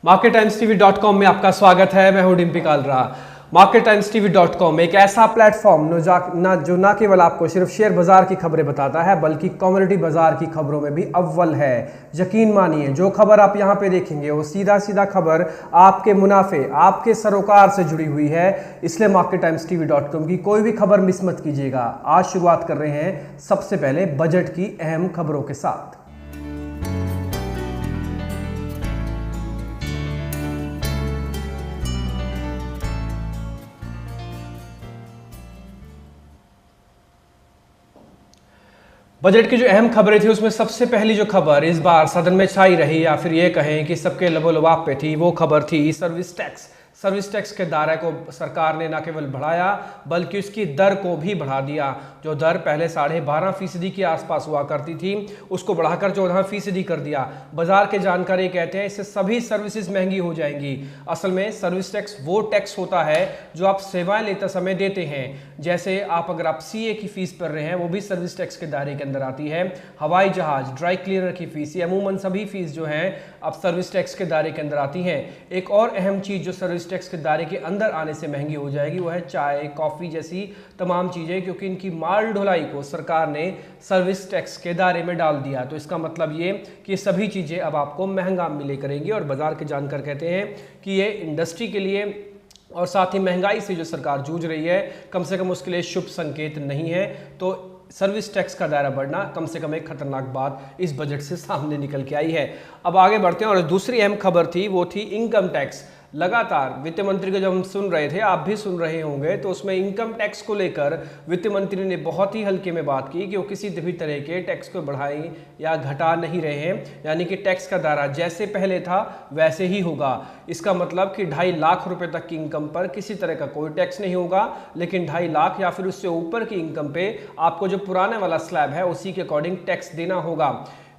markettimestv.com में आपका स्वागत है। मैं हूं डिम्पी कालरा। markettimestv.com एक ऐसा प्लेटफॉर्म जो न केवल आपको सिर्फ शेयर बाजार की खबरें बताता है बल्कि कम्युनिटी बाजार की खबरों में भी अव्वल है। यकीन मानिए, जो खबर आप यहां पे देखेंगे वो सीधा खबर आपके मुनाफे, आपके सरोकार से जुड़ी हुई है। इसलिए markettimestv.com की कोई भी खबर मिस मत कीजिएगा। आज शुरुआत कर रहे हैं सबसे पहले बजट की अहम खबरों के साथ। बजट की जो अहम खबरें थी उसमें सबसे पहली जो खबर इस बार सदन में छाई रही, या फिर ये कहें कि सबके लबोलबाब पे थी, वो खबर थी सर्विस टैक्स। सर्विस टैक्स के दायरे को सरकार ने न केवल बढ़ाया बल्कि उसकी दर को भी बढ़ा दिया। जो दर पहले 12.5% के आसपास हुआ करती थी उसको बढ़ाकर 14% कर दिया। बाजार के जानकारी कहते हैं इससे सभी सर्विसेज महंगी हो जाएंगी। असल में सर्विस टैक्स वो टैक्स होता है जो आप सेवाएं लेते समय देते हैं। जैसे अगर आप सीए की फीस भर रहे हैं वो भी सर्विस टैक्स के दायरे के अंदर आती है। हवाई जहाज, ड्राई क्लीनर की फीस, अमूमन सभी फीस जो है अब सर्विस टैक्स के दायरे के अंदर आती हैं। एक और अहम चीज जो सर्विस टैक्स के दायरे के अंदर आने से महंगी हो जाएगी वो है चाय, कॉफी जैसी तमाम चीजें, क्योंकि इनकी माल ढुलाई को सरकार ने सर्विस टैक्स के दायरे में डाल दिया। तो इसका मतलब ये कि सभी चीजें अब आपको महंगा मिले करेंगी। और बाजार के जानकार कहते हैं कि ये इंडस्ट्री के लिए और साथ ही महंगाई से जो सरकार जूझ रही है कम से कम उसके लिए शुभ संकेत नहीं है। तो सर्विस टैक्स का दायरा बढ़ना कम से कम एक खतरनाक बात इस बजट से सामने निकल के आई है। अब आगे बढ़ते हैं और दूसरी अहम खबर थी वो थी इनकम टैक्स। लगातार वित्त मंत्री को जब हम सुन रहे थे, आप भी सुन रहे होंगे, तो उसमें इनकम टैक्स को लेकर वित्त मंत्री ने बहुत ही हल्के में बात की कि वो किसी भी तरह के टैक्स को बढ़ाई या घटा नहीं रहे हैं। यानी कि टैक्स का दायरा जैसे पहले था वैसे ही होगा। इसका मतलब कि 2.5 लाख रुपए तक की इनकम पर किसी तरह का कोई टैक्स नहीं होगा, लेकिन 2.5 लाख या फिर उससे ऊपर की इनकम पे आपको जो पुराने वाला स्लैब है उसी के अकॉर्डिंग टैक्स देना होगा।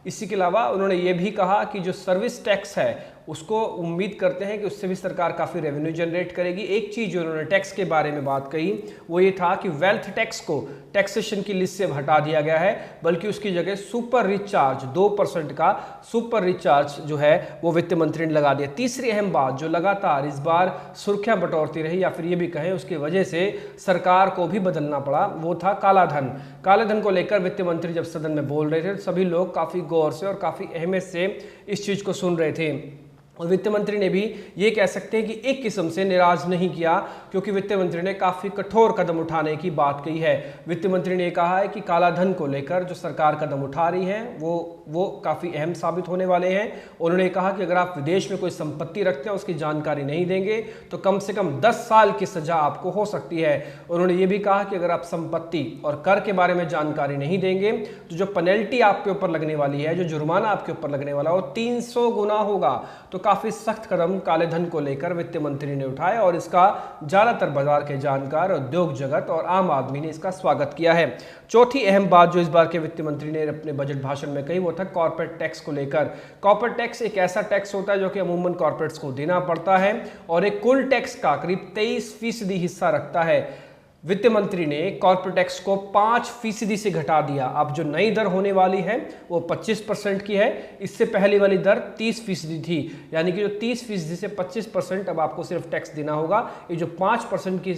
इसी के अलावा उन्होंने ये भी कहा कि जो सर्विस टैक्स है उसको उम्मीद करते हैं कि उससे भी सरकार काफ़ी रेवेन्यू जनरेट करेगी। एक चीज़ जो उन्होंने टैक्स के बारे में बात कही वो ये था कि वेल्थ टैक्स को टैक्सेशन की लिस्ट से हटा दिया गया है, बल्कि उसकी जगह सुपर रिचार्ज 2% का सुपर रिचार्ज जो है वो वित्त मंत्री ने लगा दिया। तीसरी अहम बात जो लगातार इस बार सुर्खियां बटोरती रही, या फिर ये भी कहें उसकी वजह से सरकार को भी बदलना पड़ा, वो था कालाधन। कालाधन को लेकर वित्त मंत्री जब सदन में बोल रहे थे तो सभी लोग काफ़ी गौर से और काफ़ी अहमियत से इस चीज़ को सुन रहे थे। और वित्त मंत्री ने भी ये कह सकते हैं कि एक किस्म से निराश नहीं किया, क्योंकि वित्त मंत्री ने काफ़ी कठोर कदम उठाने की बात कही है। वित्त मंत्री ने कहा है कि कालाधन को लेकर जो सरकार कदम उठा रही है वो काफ़ी अहम साबित होने वाले हैं। उन्होंने कहा कि अगर आप विदेश में कोई संपत्ति रखते हैं उसकी जानकारी नहीं देंगे तो कम से कम 10 साल की सजा आपको हो सकती है। उन्होंने ये भी कहा कि अगर आप संपत्ति और कर के बारे में जानकारी नहीं देंगे तो जो पेनल्टी आपके ऊपर लगने वाली है, जो जुर्माना आपके ऊपर लगने वाला है वो 300 गुना होगा। तो काफी सख्त कदम काले धन को लेकर वित्त मंत्री ने उठाए और इसका ज्यादातर बाजार के जानकार, उद्योग जगत और आम आदमी ने इसका स्वागत किया है। चौथी अहम बात जो इस बार के वित्त मंत्री ने अपने बजट भाषण में कही वो था कॉर्पोरेट टैक्स को लेकर। कॉर्पोरेट टैक्स एक ऐसा टैक्स होता है जो कि अमूमन कॉर्पोरेट्स को देना पड़ता है और एक कुल टैक्स का करीब 23% हिस्सा रखता है। वित्त मंत्री ने कॉर्पोरेट टैक्स को 5% से घटा दिया। अब जो नई दर होने वाली है वो 25% की है। इससे पहले वाली दर 30% थी, यानी कि जो 30% से 25% अब आपको सिर्फ टैक्स देना होगा। ये जो 5% की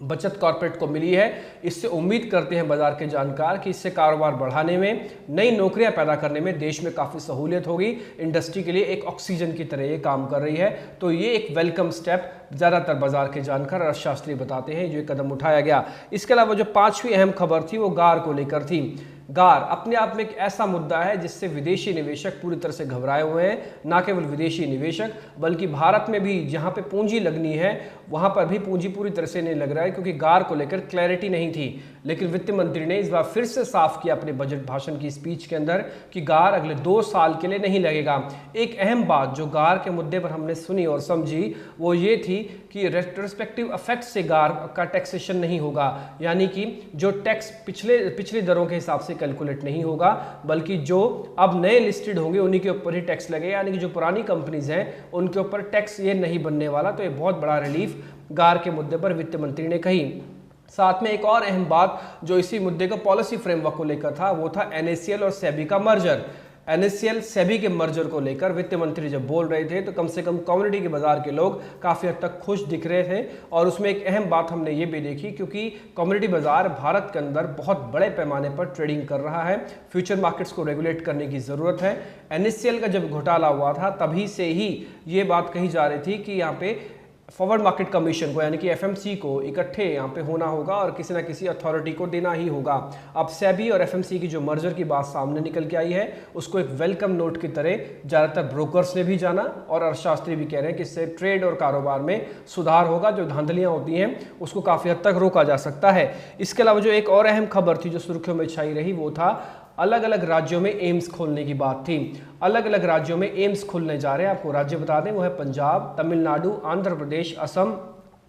बचत कॉर्पोरेट को मिली है, इससे उम्मीद करते हैं बाजार के जानकार कि इससे कारोबार बढ़ाने में, नई नौकरियां पैदा करने में देश में काफ़ी सहूलियत होगी। इंडस्ट्री के लिए एक ऑक्सीजन की तरह ये काम कर रही है। तो ये एक वेलकम स्टेप ज़्यादातर बाजार के जानकार और अर्थशास्त्री बताते हैं जो ये कदम उठाया गया। इसके अलावा जो पांचवी अहम खबर थी वो गार को लेकर थी। गार अपने आप में एक ऐसा मुद्दा है जिससे विदेशी निवेशक पूरी तरह से घबराए हुए हैं। ना केवल विदेशी निवेशक बल्कि भारत में भी जहां पे पूंजी लगनी है वहां पर भी पूंजी पूरी तरह से नहीं लग रहा है, क्योंकि गार को लेकर क्लैरिटी नहीं थी। लेकिन वित्त मंत्री ने इस बार फिर से साफ किया अपने बजट भाषण की स्पीच के अंदर कि गार अगले 2 साल के लिए नहीं लगेगा। एक अहम बात जो गार के मुद्दे पर हमने सुनी और समझी वो ये थी कि रेट्रोस्पेक्टिव इफेक्ट से गार का टैक्सेशन नहीं होगा, यानी कि जो टैक्स पिछली दरों के हिसाब से कैलकुलेट नहीं होगा, बल्कि जो अब नए लिस्टेड होंगे उन्हीं के ऊपर ही टैक्स लगेगा, यानी कि जो पुरानी कंपनीज हैं उनके ऊपर टैक्स ये नहीं बनने वाला। तो ये बहुत बड़ा रिलीफ गार के मुद्दे पर वित्त मंत्री ने कही। साथ में एक और अहम बात जो इसी मुद्दे को पॉलिसी फ्रेमवर्क को लेकर था वो था NACL और सेबी का मर्जर। NSCL सेबी के मर्जर को लेकर वित्त मंत्री जब बोल रहे थे तो कम से कम कम्युनिटी के बाजार के लोग काफ़ी हद तक खुश दिख रहे थे। और उसमें एक अहम बात हमने ये भी देखी, क्योंकि कम्युनिटी बाजार भारत के अंदर बहुत बड़े पैमाने पर ट्रेडिंग कर रहा है, फ्यूचर मार्केट्स को रेगुलेट करने की ज़रूरत है। NSCL का जब घोटाला हुआ था तभी से ही ये बात कही जा रही थी कि यहाँ पे फॉरवर्ड मार्केट कमीशन को यानी कि FMC को इकट्ठे यहाँ पे होना होगा और किसी ना किसी अथॉरिटी को देना ही होगा। अब सेबी और FMC की जो मर्जर की बात सामने निकल के आई है उसको एक वेलकम नोट की तरह ज़्यादातर ब्रोकर्स ने भी जाना और अर्थशास्त्री भी कह रहे हैं कि इससे ट्रेड और कारोबार में सुधार होगा, जो धांधलियाँ होती हैं उसको काफ़ी हद तक रोका जा सकता है। इसके अलावा जो एक और अहम खबर थी जो सुर्खियों में छाई रही वो था अलग अलग राज्यों में एम्स खोलने की बात थी। अलग अलग राज्यों में एम्स खुलने जा रहे हैं, आपको राज्य बता दें वो है पंजाब, तमिलनाडु, आंध्र प्रदेश, असम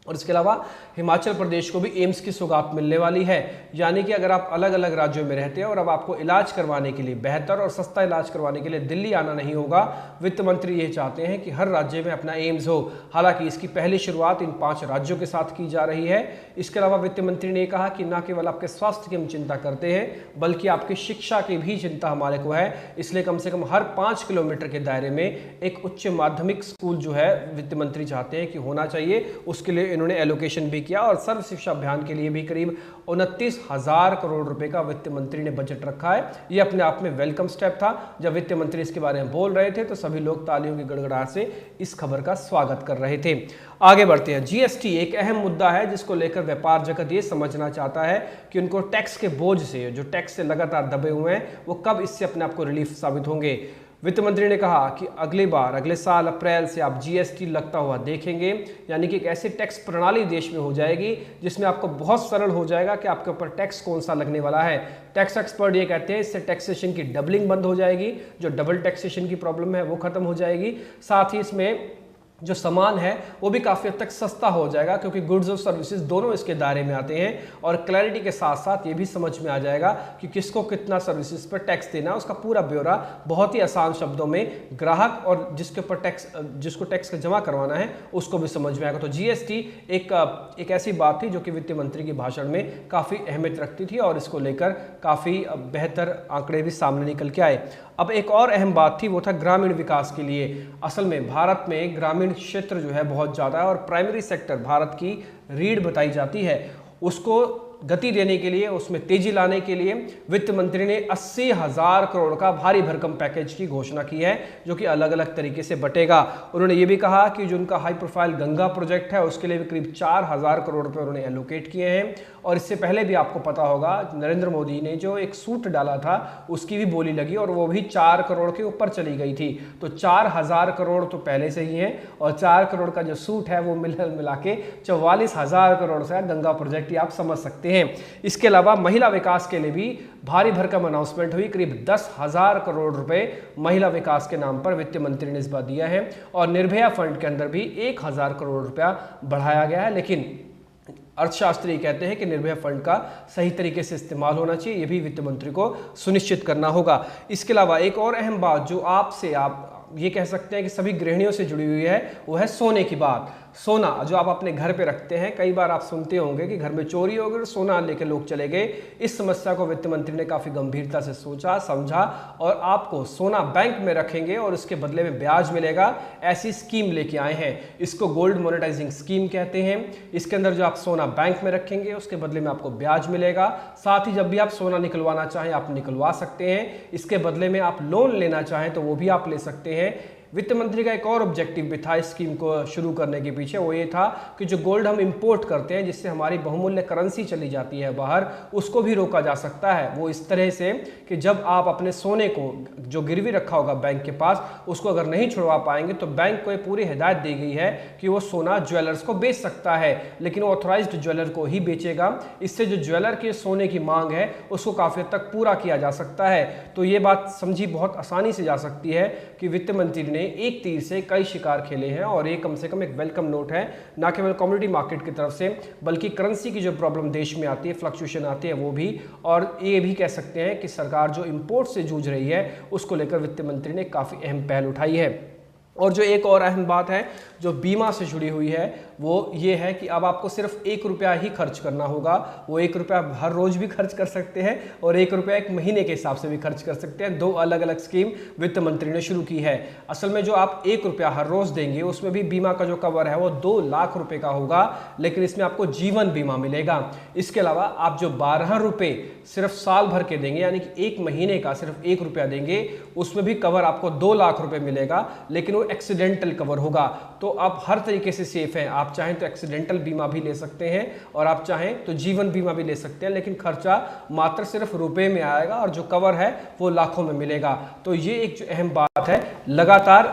और इसके अलावा हिमाचल प्रदेश को भी एम्स की सौगात मिलने वाली है। यानी कि अगर आप अलग अलग राज्यों में रहते हैं और अब आपको इलाज करवाने के लिए, बेहतर और सस्ता इलाज करवाने के लिए दिल्ली आना नहीं होगा, वित्त मंत्री ये चाहते हैं कि हर राज्य में अपना एम्स हो। हालांकि इसकी पहली शुरुआत इन 5 राज्यों के साथ की जा रही है। इसके अलावा वित्त मंत्री ने कहा कि न केवल आपके स्वास्थ्य की हम चिंता करते हैं बल्कि आपकी शिक्षा की भी चिंता हमारे को है, इसलिए कम से कम हर 5 किलोमीटर के दायरे में एक उच्च माध्यमिक स्कूल जो है वित्त मंत्री चाहते हैं कि होना चाहिए। उसके लिए इन्होंने एलोकेशन भी किया और सर्व शिक्षा अभियान के लिए भी करीब 29,000 करोड़ रुपए का वित्त मंत्री ने बजट रखा है। ये अपने आप में वेलकम स्टेप था। जब वित्त मंत्री इसके बारे में बोल रहे थे तो सभी लोग तालियों की गड़गड़ाहट से इस खबर का स्वागत कर रहे थे। आगे बढ़ते हैं। GST एक अहम मुद्दा है जिसको लेकर व्यापार जगत ये समझना चाहता है कि उनको टैक्स के बोझ से, जो टैक्स से लगातार दबे हुए हैं, वो कब इससे अपने आप को रिलीफ साबित होंगे। वित्त मंत्री ने कहा कि अगले साल अप्रैल से आप GST लगता हुआ देखेंगे, यानी कि एक ऐसी टैक्स प्रणाली देश में हो जाएगी जिसमें आपको बहुत सरल हो जाएगा कि आपके ऊपर टैक्स कौन सा लगने वाला है। टैक्स एक्सपर्ट ये कहते हैं इससे टैक्सेशन की डबलिंग बंद हो जाएगी, जो डबल टैक्सेशन की प्रॉब्लम है वो खत्म हो जाएगी। साथ ही इसमें जो सामान है वो भी काफ़ी हद तक सस्ता हो जाएगा, क्योंकि गुड्स और सर्विसेज दोनों इसके दायरे में आते हैं। और क्लैरिटी के साथ साथ ये भी समझ में आ जाएगा कि किसको कितना सर्विसेज पर टैक्स देना है, उसका पूरा ब्यौरा बहुत ही आसान शब्दों में ग्राहक और जिसको टैक्स जमा करवाना है उसको भी समझ में आएगा। तो GST एक ऐसी बात थी जो कि वित्त मंत्री के भाषण में काफ़ी अहमियत रखती थी और इसको लेकर काफ़ी बेहतर आंकड़े भी सामने निकल के आए। अब एक और अहम बात थी वो था ग्रामीण विकास के लिए। असल में भारत में ग्रामीण क्षेत्र जो है बहुत ज़्यादा है और प्राइमरी सेक्टर भारत की रीढ़ बताई जाती है। उसको गति देने के लिए, उसमें तेजी लाने के लिए वित्त मंत्री ने 80,000 करोड़ का भारी भरकम पैकेज की घोषणा की है, जो कि अलग अलग तरीके से बटेगा। उन्होंने ये भी कहा कि जो उनका हाई प्रोफाइल गंगा प्रोजेक्ट है उसके लिए भी करीब 4,000 करोड़ रुपए उन्होंने एलोकेट किए हैं। और इससे पहले भी आपको पता होगा नरेंद्र मोदी ने जो एक सूट डाला था उसकी भी बोली लगी और वो भी 4 करोड़ के ऊपर चली गई थी। तो 4,000 करोड़ तो पहले से ही है और 4 करोड़ का जो सूट है वो मिला के 44,000 करोड़ से गंगा प्रोजेक्ट ही आप समझ सकते हैं। इसके अलावा महिला विकास के लिए भी भारी भरकम अनाउंसमेंट हुई। करीब 10,000 करोड़ रुपए महिला विकास के नाम पर वित्त मंत्री ने इस बार दिया है और निर्भया फंड के अंदर भी 1,000 करोड़ रुपया बढ़ाया गया है। लेकिन अर्थशास्त्री कहते हैं कि निर्भया फंड का सही तरीके से इस्तेमाल होना चाहिए, ये भी वित्त मंत्री को सुनिश्चित करना होगा। इसके अलावा एक और अहम बात जो आप ये कह सकते हैं कि सभी गृहिणियों से जुड़ी हुई है वो है सोने की बात। सोना जो आप अपने घर पे रखते हैं, कई बार आप सुनते होंगे कि घर में चोरी हो गई और सोना लेके लोग चले गए। इस समस्या को वित्त मंत्री ने काफ़ी गंभीरता से सोचा समझा और आपको सोना बैंक में रखेंगे और उसके बदले में ब्याज मिलेगा, ऐसी स्कीम लेके आए हैं। इसको गोल्ड मोनेटाइजिंग स्कीम कहते हैं। इसके अंदर जो आप सोना बैंक में रखेंगे उसके बदले में आपको ब्याज मिलेगा। साथ ही जब भी आप सोना निकलवाना चाहें आप निकलवा सकते हैं। इसके बदले में आप लोन लेना चाहें तो वो भी आप ले सकते हैं। वित्त मंत्री का एक और ऑब्जेक्टिव भी था इस स्कीम को शुरू करने के पीछे, वो ये था कि जो गोल्ड हम इंपोर्ट करते हैं जिससे हमारी बहुमूल्य करेंसी चली जाती है बाहर, उसको भी रोका जा सकता है। वो इस तरह से कि जब आप अपने सोने को जो गिरवी रखा होगा बैंक के पास उसको अगर नहीं छुड़वा पाएंगे तो बैंक को ये पूरी हिदायत दी गई है कि वो सोना ज्वेलर्स को बेच सकता है, लेकिन वो ऑथोराइज्ड ज्वेलर को ही बेचेगा। इससे जो ज्वेलर के सोने की मांग है उसको काफ़ी हद तक पूरा किया जा सकता है। तो ये बात समझी बहुत आसानी से जा सकती है कि वित्त मंत्री ने एक तीर से कई शिकार खेले हैं और ये कम से कम एक वेलकम नोट है, ना केवल कमोडिटी मार्केट की तरफ से बल्कि करेंसी की जो प्रॉब्लम देश में आती है, फ्लक्चुएशन आती है वो भी। और ये भी कह सकते हैं कि सरकार जो इंपोर्ट से जूझ रही है उसको लेकर वित्त मंत्री ने काफ़ी अहम पहल उठाई है। और जो एक और अहम बात है जो बीमा से जुड़ी हुई है वो ये है कि अब आपको सिर्फ 1 रुपया ही खर्च करना होगा। वो 1 रुपया हर रोज भी खर्च कर सकते हैं और 1 रुपया एक महीने के हिसाब से भी खर्च कर सकते हैं। 2 अलग अलग स्कीम वित्त मंत्री ने शुरू की है। असल में जो आप 1 रुपया हर रोज देंगे उसमें भी बीमा का जो कवर है वो 2 लाख रुपए का होगा, लेकिन इसमें आपको जीवन बीमा मिलेगा। इसके अलावा आप जो 12 रुपए सिर्फ साल भर के देंगे, यानी कि 1 महीने का सिर्फ 1 रुपया देंगे, उसमें भी कवर आपको 2 लाख रुपए मिलेगा, लेकिन वो एक्सीडेंटल कवर होगा। तो आप हर तरीके से सेफ हैं। आप चाहें तो एक्सीडेंटल बीमा भी ले सकते हैं और आप चाहें तो जीवन बीमा भी ले सकते हैं, लेकिन खर्चा मात्र सिर्फ रुपए में आएगा और जो कवर है वो लाखों में मिलेगा। तो ये एक जो अहम बात है, लगातार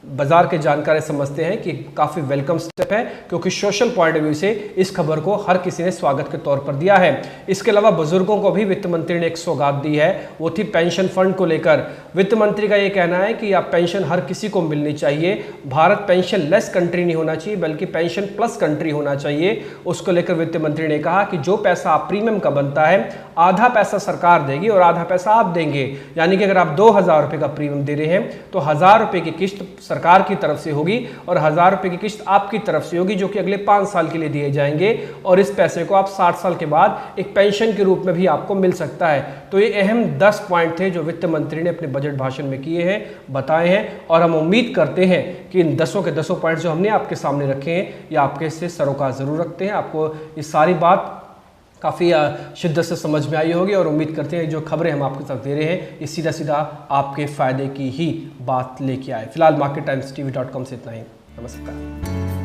बाजार के जानकार समझते हैं कि काफ़ी वेलकम स्टेप है, क्योंकि सोशल पॉइंट ऑफ व्यू से इस खबर को हर किसी ने स्वागत के तौर पर दिया है। इसके अलावा बुजुर्गों को भी वित्त मंत्री ने एक सौगात दी है, वो थी पेंशन फंड को लेकर। वित्त मंत्री का ये कहना है कि आप पेंशन हर किसी को मिलनी चाहिए। भारत पेंशन लेस कंट्री नहीं होना चाहिए, बल्कि पेंशन प्लस कंट्री होना चाहिए। उसको लेकर वित्त मंत्री ने कहा कि जो पैसा आप प्रीमियम का बनता है, आधा पैसा सरकार देगी और आधा पैसा आप देंगे। यानी कि अगर आप 2000 रुपये का प्रीमियम दे रहे हैं तो 1000 रुपये की किस्त सरकार की तरफ से होगी और 1000 रुपये की किस्त आपकी तरफ से होगी, जो कि अगले 5 साल के लिए दिए जाएंगे और इस पैसे को आप 60 साल के बाद एक पेंशन के रूप में भी आपको मिल सकता है। तो ये अहम 10 पॉइंट थे जो वित्त मंत्री ने अपने बजट भाषण में किए हैं, बताए हैं, और हम उम्मीद करते हैं कि इन 10 के 10 पॉइंट जो हमने आपके सामने रखे हैं ये आपके से सरोकार जरूर रखते हैं। आपको ये सारी बात काफ़ी शिद्दत से समझ में आई होगी और उम्मीद करते हैं जो खबरें हम आपके साथ दे रहे हैं ये सीधा सीधा आपके फ़ायदे की ही बात लेके आए। फिलहाल marketimesTV.com से इतना ही। नमस्कार।